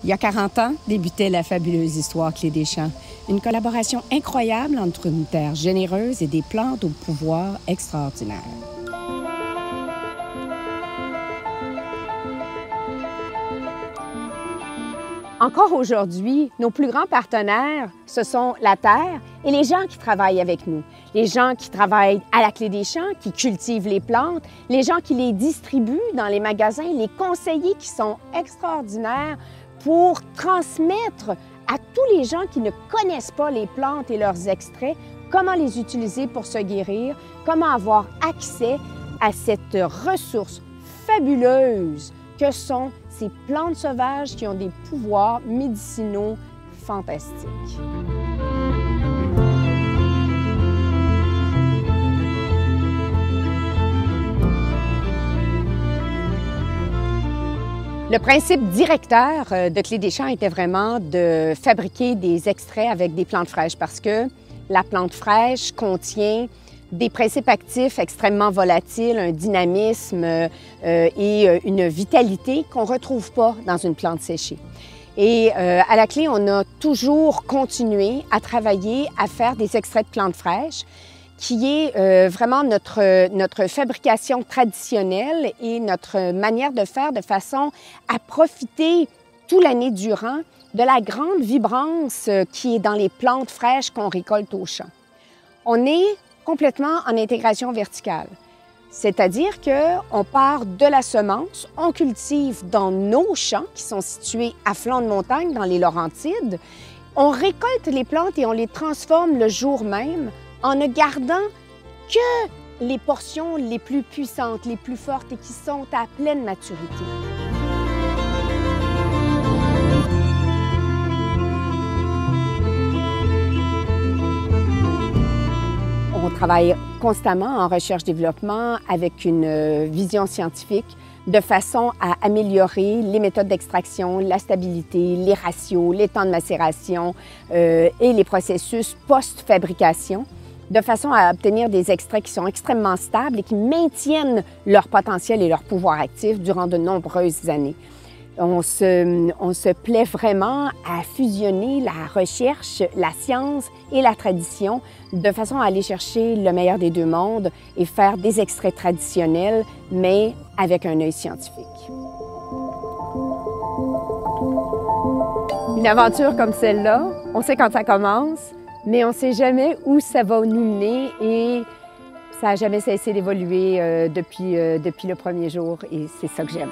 Il y a 40 ans, débutait la fabuleuse histoire Clé des Champs, une collaboration incroyable entre une terre généreuse et des plantes au pouvoir extraordinaire. Encore aujourd'hui, nos plus grands partenaires, ce sont la terre et les gens qui travaillent avec nous. Les gens qui travaillent à la Clé des Champs, qui cultivent les plantes, les gens qui les distribuent dans les magasins, les conseillers qui sont extraordinaires pour transmettre à tous les gens qui ne connaissent pas les plantes et leurs extraits, comment les utiliser pour se guérir, comment avoir accès à cette ressource fabuleuse que sont ces plantes sauvages qui ont des pouvoirs médicinaux fantastiques. Le principe directeur de Clé des Champs était vraiment de fabriquer des extraits avec des plantes fraîches parce que la plante fraîche contient des principes actifs extrêmement volatiles, un dynamisme et une vitalité qu'on ne retrouve pas dans une plante séchée. Et à la Clé, on a toujours continué à travailler à faire des extraits de plantes fraîches qui est vraiment notre fabrication traditionnelle et notre manière de faire de façon à profiter toute l'année durant de la grande vibrance qui est dans les plantes fraîches qu'on récolte au champ. On est complètement en intégration verticale, c'est-à-dire qu'on part de la semence, on cultive dans nos champs qui sont situés à flanc de montagne dans les Laurentides, on récolte les plantes et on les transforme le jour même en ne gardant que les portions les plus puissantes, les plus fortes et qui sont à pleine maturité. On travaille constamment en recherche-développement avec une vision scientifique de façon à améliorer les méthodes d'extraction, la stabilité, les ratios, les temps de macération et les processus post-fabrication, de façon à obtenir des extraits qui sont extrêmement stables et qui maintiennent leur potentiel et leur pouvoir actif durant de nombreuses années. On se plaît vraiment à fusionner la recherche, la science et la tradition de façon à aller chercher le meilleur des deux mondes et faire des extraits traditionnels, mais avec un œil scientifique. Une aventure comme celle-là, on sait quand ça commence, mais on ne sait jamais où ça va nous mener et ça n'a jamais cessé d'évoluer depuis le premier jour et c'est ça que j'aime.